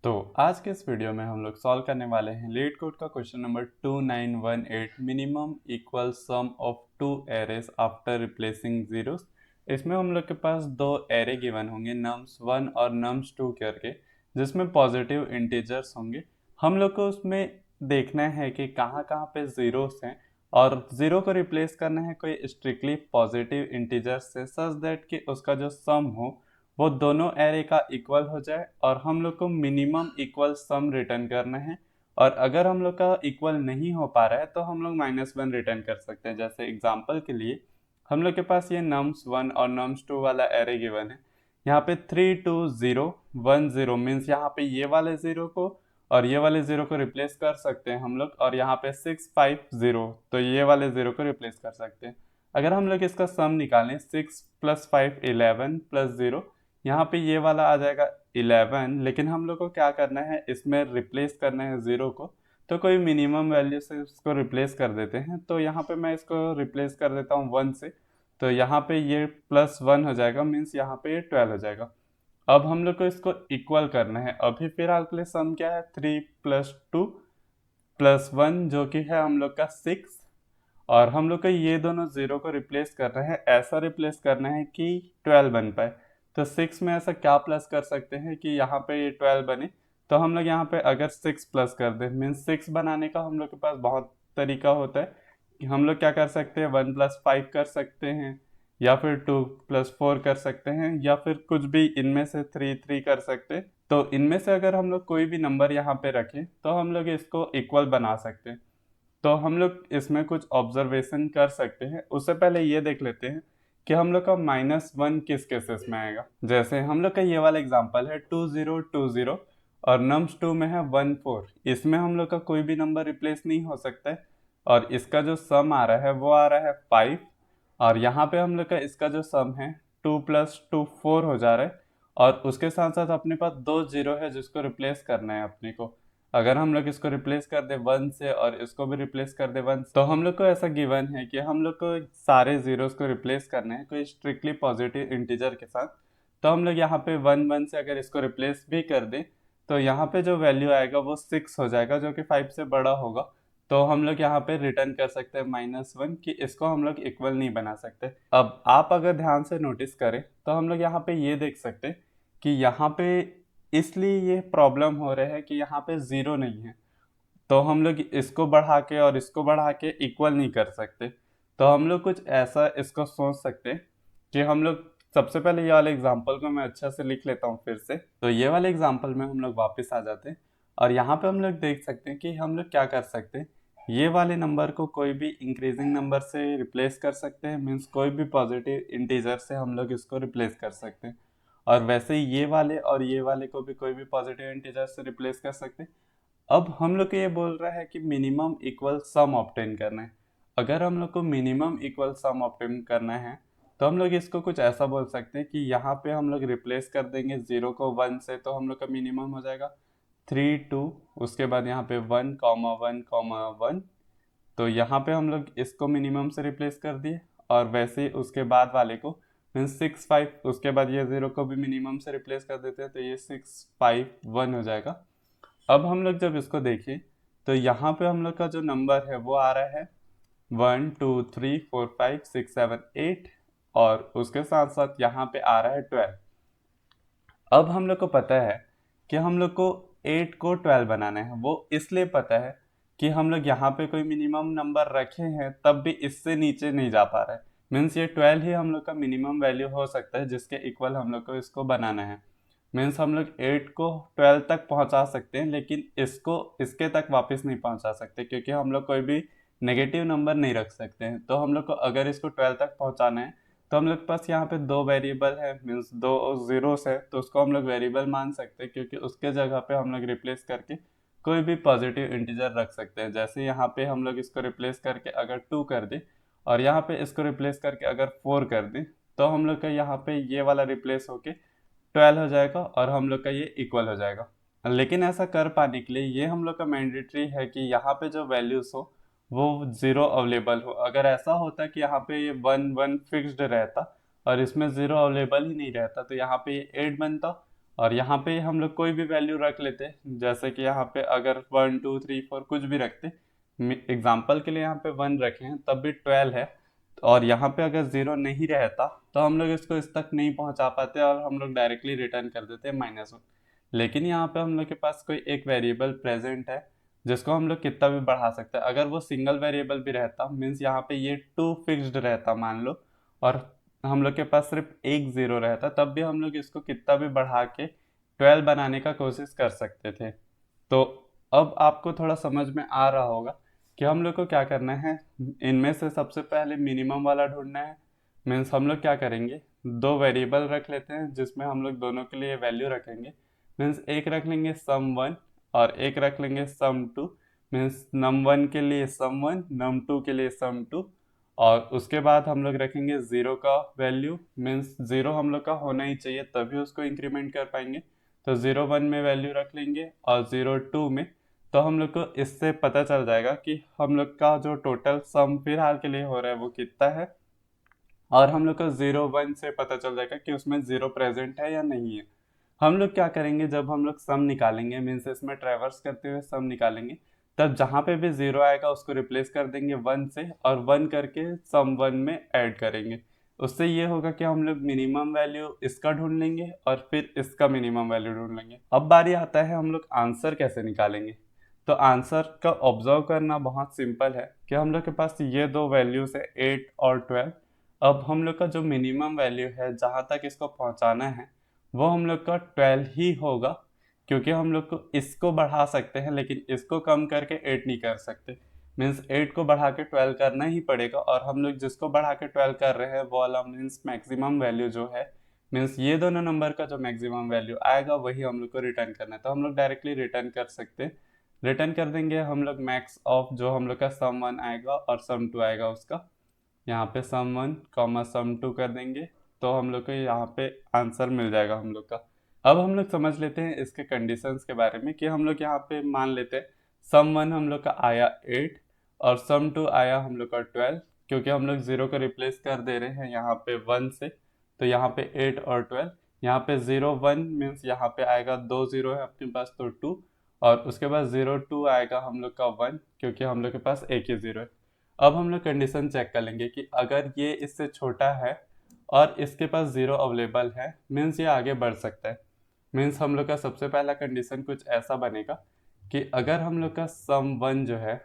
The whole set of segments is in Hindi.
तो आज के इस वीडियो में हम लोग सॉल्व करने वाले हैं लीड कोड का question number 2918 minimum equal sum of two arrays after replacing zeros. इसमें हम लोग के पास दो एरे गिवन होंगे nums1 और nums2 करके, जिसमें पॉजिटिव इंटीजर्स होंगे। हम लोग को उसमें देखना है कि कहाँ कहाँ पे जीरोस हैं और जीरो को रिप्लेस करना है कोई स्ट्रिक्टली पॉजिटिव इंटीजर्स से, सच दैट कि उसका जो सम हो वो दोनों एरे का इक्वल हो जाए और हम लोग को मिनिमम इक्वल सम रिटर्न करना है। और अगर हम लोग का इक्वल नहीं हो पा रहा है तो हम लोग -1 रिटर्न कर सकते हैं। जैसे एग्जांपल के लिए हम लोग के पास ये nums1 और nums2 वाला एरे गिवन है। यहाँ पे 3 2 0 1 0 मीन्स यहाँ पे ये वाले ज़ीरो को और ये वाले ज़ीरो को रिप्लेस कर सकते हैं हम लोग, और यहाँ पे 6 5 0 तो ये वाले ज़ीरो को रिप्लेस कर सकते हैं। अगर हम लोग इसका सम निकालें 6 + 5 11 + 0, यहाँ पे ये वाला आ जाएगा 11, लेकिन हम लोग को क्या करना है, इसमें रिप्लेस करना है ज़ीरो को। तो कोई मिनिमम वैल्यू से इसको रिप्लेस कर देते हैं। तो यहाँ पे मैं इसको रिप्लेस कर देता हूँ 1 से, तो यहाँ पे ये +1 हो जाएगा, मीन्स यहाँ पे ये 12 हो जाएगा। अब हम लोग को इसको इक्वल करना है। अभी फिलहाल के लिए सम क्या है, 3 + 2 + 1 जो कि है हम लोग का 6, और हम लोग को ये दोनों ज़ीरो को रिप्लेस करना है, ऐसा रिप्लेस करना है कि 12 बन पाए। तो 6 में ऐसा क्या प्लस कर सकते हैं कि यहाँ पे ये 12 बने। तो हम लोग यहाँ पे अगर 6 प्लस कर दें, मीन्स 6 बनाने का हम लोग के पास बहुत तरीका होता है कि हम लोग क्या कर सकते हैं, 1 + 5 कर सकते हैं, या फिर 2 + 4 कर सकते हैं, या फिर कुछ भी इनमें से 3 3 कर सकते हैं। तो इनमें से अगर हम लोग कोई भी नंबर यहाँ पे रखें तो हम लोग इसको इक्वल बना सकते हैं। तो हम लोग इसमें कुछ ऑब्जर्वेशन कर सकते हैं। उससे पहले ये देख लेते हैं कि हम लोग का -1 किस केसेस में आएगा। जैसे हम लोग का ये वाला एग्जांपल है 2020 और nums2 में है 14। इसमें हम लोग का कोई भी नंबर रिप्लेस नहीं हो सकता है, और इसका जो सम आ रहा है वो आ रहा है 5, और यहाँ पे हम लोग का इसका जो सम है 2 + 2 4 हो जा रहा है। और उसके साथ साथ अपने पास दो जीरो है जिसको रिप्लेस करना है अपने को। अगर हम लोग इसको रिप्लेस कर दे 1 से और इसको भी रिप्लेस कर दे 1 से, तो हम लोग को ऐसा गिवन है कि हम लोग को सारे जीरोस को रिप्लेस करना है कोई स्ट्रिक्टली पॉजिटिव इंटीजर के साथ। तो हम लोग यहाँ पे 1 1 से अगर इसको रिप्लेस भी कर दें तो यहाँ पे जो वैल्यू आएगा वो 6 हो जाएगा, जो कि 5 से बड़ा होगा। तो हम लोग यहाँ पे रिटर्न कर सकते हैं -1 कि इसको हम लोग इक्वल नहीं बना सकते। अब आप अगर ध्यान से नोटिस करें तो हम लोग यहाँ पे ये देख सकते हैं कि यहाँ पे इसलिए ये प्रॉब्लम हो रहा है कि यहाँ पे ज़ीरो नहीं है, तो हम लोग इसको बढ़ा के और इसको बढ़ा के इक्वल नहीं कर सकते। तो हम लोग कुछ ऐसा इसको सोच सकते हैं कि हम लोग सबसे पहले ये वाले एग्जांपल को मैं अच्छा से लिख लेता हूँ फिर से। तो ये वाले एग्जांपल में हम लोग वापस आ जाते हैं, और यहाँ पे हम लोग देख सकते हैं कि हम लोग क्या कर सकते हैं। ये वाले नंबर को कोई भी इंक्रीजिंग नंबर से रिप्लेस कर सकते हैं, मीन्स कोई भी पॉजिटिव इंटीजर से हम लोग इसको रिप्लेस कर सकते हैं। और वैसे ही ये वाले और ये वाले को भी कोई भी पॉजिटिव इंटीजर से रिप्लेस कर सकते हैं। अब हम लोग को ये बोल रहा है कि मिनिमम इक्वल सम ऑब्टेन करना है। अगर हम लोग को मिनिमम इक्वल सम ऑब्टेन करना है तो हम लोग इसको कुछ ऐसा बोल सकते हैं कि यहाँ पे हम लोग रिप्लेस कर देंगे ज़ीरो को 1 से, तो हम लोग का मिनिमम हो जाएगा 3 2। उसके बाद यहाँ पे 1 1 1, तो यहाँ पे हम लोग इसको मिनिमम से रिप्लेस कर दिए। और वैसे ही उसके बाद वाले को मीन्स 6 5, उसके बाद ये ज़ीरो को भी मिनिमम से रिप्लेस कर देते हैं, तो ये 6 5 1 हो जाएगा। अब हम लोग जब इसको देखें तो यहाँ पे हम लोग का जो नंबर है वो आ रहा है 1 2 3 4 5 6 7 8, और उसके साथ साथ यहाँ पे आ रहा है 12। अब हम लोग को पता है कि हम लोग को 8 को 12 बनाना है। वो इसलिए पता है कि हम लोग यहाँ पे कोई मिनिमम नंबर रखे हैं तब भी इससे नीचे नहीं जा पा रहा है। मीन्स ये 12 ही हम लोग का मिनिमम वैल्यू हो सकता है जिसके इक्वल हम लोग को इसको बनाना है। मीन्स हम लोग 8 को 12 तक पहुंचा सकते हैं, लेकिन इसको इसके तक वापस नहीं पहुंचा सकते क्योंकि हम लोग कोई भी नेगेटिव नंबर नहीं रख सकते हैं। तो हम लोग को अगर इसको 12 तक पहुंचाना है तो हम लोग के पास यहाँ पे दो वेरिएबल है, मीन्स दो जीरोस है, तो उसको हम लोग वेरिएबल मान सकते हैं क्योंकि उसके जगह पे हम लोग रिप्लेस करके कोई भी पॉजिटिव इंटीजर रख सकते हैं। जैसे यहाँ पे हम लोग इसको रिप्लेस करके अगर 2 कर दें और यहाँ पे इसको रिप्लेस करके अगर 4 कर दें, तो हम लोग का यहाँ पे ये वाला रिप्लेस होके 12 हो जाएगा और हम लोग का ये इक्वल हो जाएगा। लेकिन ऐसा कर पाने के लिए ये हम लोग का मैंडेटरी है कि यहाँ पे जो वैल्यूज हो वो ज़ीरो अवेलेबल हो। अगर ऐसा होता कि यहाँ पे ये 1 1 फिक्स्ड रहता और इसमें ज़ीरो अवेलेबल ही नहीं रहता, तो यहाँ पे ये 8 बनता और यहाँ पे हम लोग कोई भी वैल्यू रख लेते, जैसे कि यहाँ पे अगर 1 2 3 4 कुछ भी रखते, एग्जाम्पल के लिए यहाँ पे 1 रखे हैं तब भी 12 है, और यहाँ पे अगर 0 नहीं रहता तो हम लोग इसको इस तक नहीं पहुँचा पाते और हम लोग डायरेक्टली रिटर्न कर देते हैं -1। लेकिन यहाँ पे हम लोग के पास कोई एक वेरिएबल प्रेजेंट है जिसको हम लोग कितना भी बढ़ा सकते हैं। अगर वो सिंगल वेरिएबल भी रहता मीन्स यहाँ पे ये 2 फिक्स्ड रहता मान लो, और हम लोग के पास सिर्फ एक 0 रहता, तब भी हम लोग इसको कितना भी बढ़ा के 12 बनाने का कोशिश कर सकते थे। तो अब आपको थोड़ा समझ में आ रहा होगा कि हम लोग को क्या करना है। इनमें से सबसे पहले मिनिमम वाला ढूंढना है। मीन्स हम लोग क्या करेंगे, दो वेरिएबल रख लेते हैं जिसमें हम लोग दोनों के लिए वैल्यू रखेंगे। मीन्स एक रख लेंगे sum1 और एक रख लेंगे sum2। मीन्स num1 के लिए sum1, num2 के लिए sum2। और उसके बाद हम लोग रखेंगे 0 का वैल्यू। मीन्स 0 हम लोग का होना ही चाहिए तभी उसको इंक्रीमेंट कर पाएंगे। तो 0 1 में वैल्यू रख लेंगे और 0 2 में। तो हम लोग को इससे पता चल जाएगा कि हम लोग का जो टोटल सम फिलहाल के लिए हो रहा है वो कितना है, और हम लोग को 0 1 से पता चल जाएगा कि उसमें 0 प्रेजेंट है या नहीं है। हम लोग क्या करेंगे, जब हम लोग सम निकालेंगे मीन्स इसमें ट्रैवर्स करते हुए सम निकालेंगे, तब जहाँ पे भी 0 आएगा उसको रिप्लेस कर देंगे 1 से, और 1 करके सम 1 में ऐड करेंगे। उससे ये होगा कि हम लोग मिनिमम वैल्यू इसका ढूंढ लेंगे और फिर इसका मिनिमम वैल्यू ढूंढ लेंगे। अब बारी आता है हम लोग आंसर कैसे निकालेंगे। तो आंसर का ऑब्जर्व करना बहुत सिंपल है कि हम लोग के पास ये दो वैल्यूज है 8 और 12। अब हम लोग का जो मिनिमम वैल्यू है जहाँ तक इसको पहुँचाना है वो हम लोग का 12 ही होगा, क्योंकि हम लोग को इसको बढ़ा सकते हैं लेकिन इसको कम करके 8 नहीं कर सकते। मीन्स 8 को बढ़ा के 12 करना ही पड़ेगा, और हम लोग जिसको बढ़ा के 12 कर रहे हैं वो वाला मीन्स मैक्सिमम वैल्यू जो है, मीन्स ये दोनों नंबर का जो मैक्सिमम वैल्यू आएगा वही हम लोग को रिटर्न करना है। तो हम लोग डायरेक्टली रिटर्न कर सकते हैं। रिटर्न कर देंगे हम लोग मैक्स ऑफ जो हम लोग का sum1 आएगा और sum2 आएगा उसका, यहाँ पे sum1 कॉमा sum2 कर देंगे तो हम लोग को यहाँ पे आंसर मिल जाएगा हम लोग का। अब हम लोग समझ लेते हैं इसके कंडीशंस के बारे में कि हम लोग यहाँ पे मान लेते हैं sum1 हम लोग का आया 8 और sum2 आया हम लोग का 12, क्योंकि हम लोग 0 को रिप्लेस कर दे रहे हैं यहाँ पे 1 से। तो यहाँ पे 8 और 12, यहाँ पे 0 1 मीन्स यहाँ पे आएगा 2 0 है अपने पास तो 2, और उसके बाद 0 2 आएगा हम लोग का 1, क्योंकि हम लोग के पास एक ही 0 है। अब हम लोग कंडीशन चेक कर लेंगे कि अगर ये इससे छोटा है और इसके पास 0 अवेलेबल है मीन्स ये आगे बढ़ सकता है। मीन्स हम लोग का सबसे पहला कंडीशन कुछ ऐसा बनेगा कि अगर हम लोग का sum1 जो है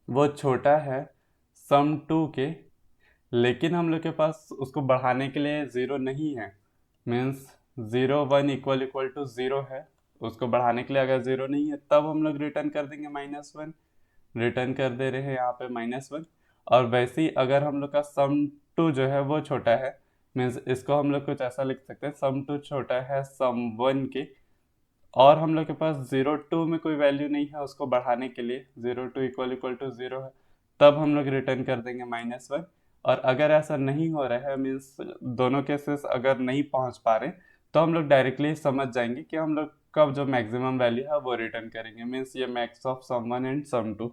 वो छोटा है sum2 के, लेकिन हम लोग के पास उसको बढ़ाने के लिए 0 नहीं है। मीन्स 0 1 इक्वल इक्वल टू 0 है, उसको बढ़ाने के लिए अगर 0 नहीं है तब हम लोग रिटर्न कर देंगे -1। रिटर्न कर दे रहे हैं यहाँ पे -1। और वैसे ही अगर हम लोग का sum2 जो है वो छोटा है, मीन्स इसको हम लोग कुछ ऐसा लिख सकते हैं sum2 छोटा है sum1 के, और हम लोग के पास 0 2 में कोई वैल्यू नहीं है उसको बढ़ाने के लिए, 0 2 इक्वल इक्वल टू 0 है, तब हम लोग रिटर्न कर देंगे -1। और अगर ऐसा नहीं हो रहा है मीन्स दोनों केसेस अगर नहीं पहुंच पा रहे, तो हम लोग डायरेक्टली समझ जाएंगे कि हम लोग का जो मैक्सिमम वैल्यू है वो रिटर्न करेंगे। मीन्स ये max of sum1 and sum2।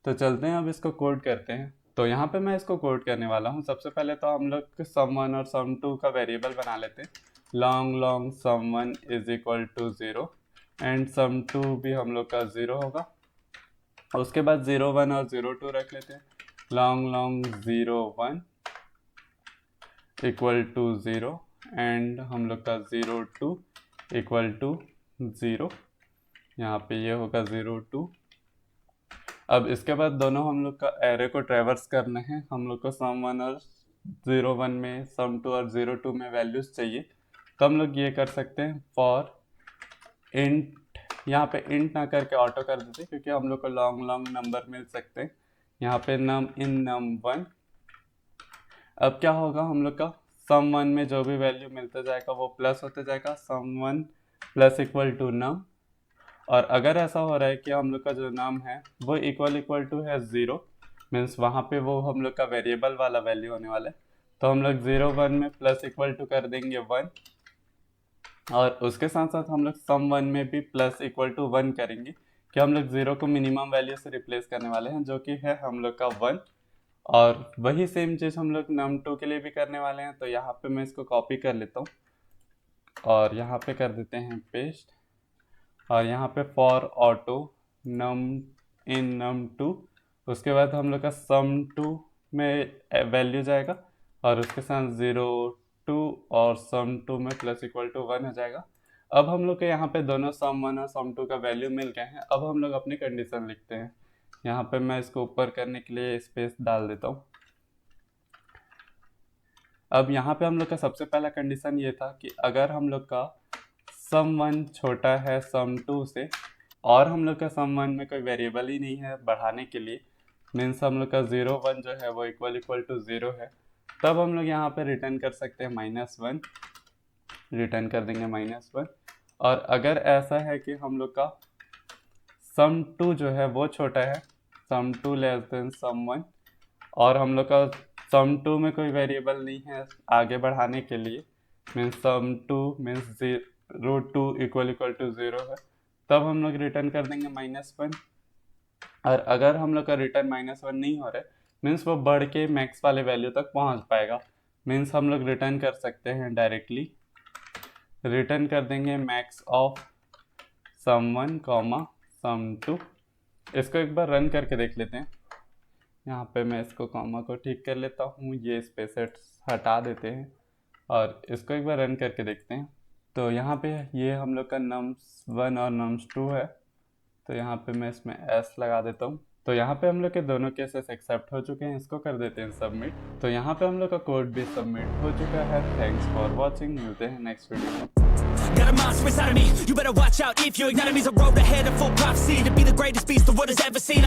तो चलते हैं अब इसको कोड करते हैं। तो यहाँ पे मैं इसको कोड करने वाला हूँ। सबसे पहले तो हम लोग sum1 और sum2 का वेरिएबल बना लेते हैं। Long sum1 is equal to 0 and sum2 भी हम लोग का 0 होगा। उसके बाद 0 1 और 0 2 रख लेते हैं। लॉन्ग 0 1 इक्वल टू 0 एंड हम लोग का 0 2 इक्वल टू 0। यहाँ पे ये होगा 0 2। अब इसके बाद दोनों हम लोग का एरे को ट्रेवर्स करना है। हम लोग को sum1 और 0 1 में, sum2 और 0 2 में वैल्यूज चाहिए। तो हम लोग ये कर सकते हैं फॉर इंट, यहाँ पे इंट ना करके ऑटो कर देते हैं क्योंकि हम लोग को लॉन्ग नंबर मिल सकते हैं। यहाँ पे num in num1। अब क्या होगा, हम लोग का sum1 में जो भी वैल्यू मिलता जाएगा वो प्लस होते जाएगा, sum1 plus equal to num। और अगर ऐसा हो रहा है कि हम लोग का जो नाम है वो इक्वल टू है 0, मीन्स वहाँ पे वो हम लोग का वेरिएबल वाला वैल्यू होने वाला है, तो हम लोग 0 1 में प्लस इक्वल टू कर देंगे 1। और उसके साथ साथ हम लोग sum1 में भी प्लस इक्वल टू 1 करेंगे कि हम लोग 0 को मिनिमम वैल्यू से रिप्लेस करने वाले हैं जो कि है हम लोग का 1। और वही सेम चीज़ हम लोग num2 के लिए भी करने वाले हैं। तो यहाँ पे मैं इसको कॉपी कर लेता हूँ। और यहाँ पे कर देते हैं पेस्ट, और यहाँ पे for auto num in num2, उसके बाद हम लोग का sum2 में वैल्यू जाएगा और उसके साथ 0 2 और sum2 में +=1 हो जाएगा। अब हम लोग के यहाँ पे दोनों sum1 और sum2 का वैल्यू मिल गए हैं। अब हम लोग अपनी कंडीशन लिखते हैं। यहाँ पे मैं इसको ऊपर करने के लिए स्पेस डाल देता हूँ। अब यहाँ पे हम लोग का सबसे पहला कंडीशन ये था कि अगर हम लोग का sum1 छोटा है sum2 से और हम लोग का sum1 में कोई वेरिएबल ही नहीं है बढ़ाने के लिए, मीन्स हम लोग का 0 1 जो है वो == 0 है, तब हम लोग यहाँ पे रिटर्न कर सकते हैं -1, रिटर्न कर देंगे -1। और अगर ऐसा है कि हम लोग का sum2 जो है वो छोटा है, sum2 < sum1, और हम लोग का sum2 में कोई वेरिएबल नहीं है आगे बढ़ाने के लिए, मीन्स sum2 मीन्स 0 = 0 है, तब हम लोग रिटर्न कर देंगे -1। और अगर हम लोग का रिटर्न -1 नहीं हो रहा है, मीन्स वो बढ़ के मैक्स वाले वैल्यू तक पहुंच पाएगा, मीन्स हम लोग रिटर्न कर सकते हैं डायरेक्टली, रिटर्न कर देंगे मैक्स ऑफ sum1, sum2। इसको एक बार रन करके देख लेते हैं। यहाँ पे मैं इसको कॉमा को ठीक कर लेता हूँ, ये स्पेसेस हटा देते हैं और इसको एक बार रन करके देखते हैं। तो यहाँ पे ये हम लोग का nums1 और nums2 है, तो यहाँ पे मैं इसमें s लगा देता हूँ। तो यहाँ पे हम लोग के दोनों केसेस एक्सेप्ट हो चुके हैं, इसको कर देते हैं सबमिट। तो यहाँ पे हम लोग का कोड भी सबमिट हो चुका है। थैंक्स फॉर वॉचिंग, मिलते हैं नेक्स्ट वीडियो में। Got a monster inside of me, you better watch out if you ignite me. There's a road ahead, a full prophecy to be the greatest beast the world has ever seen.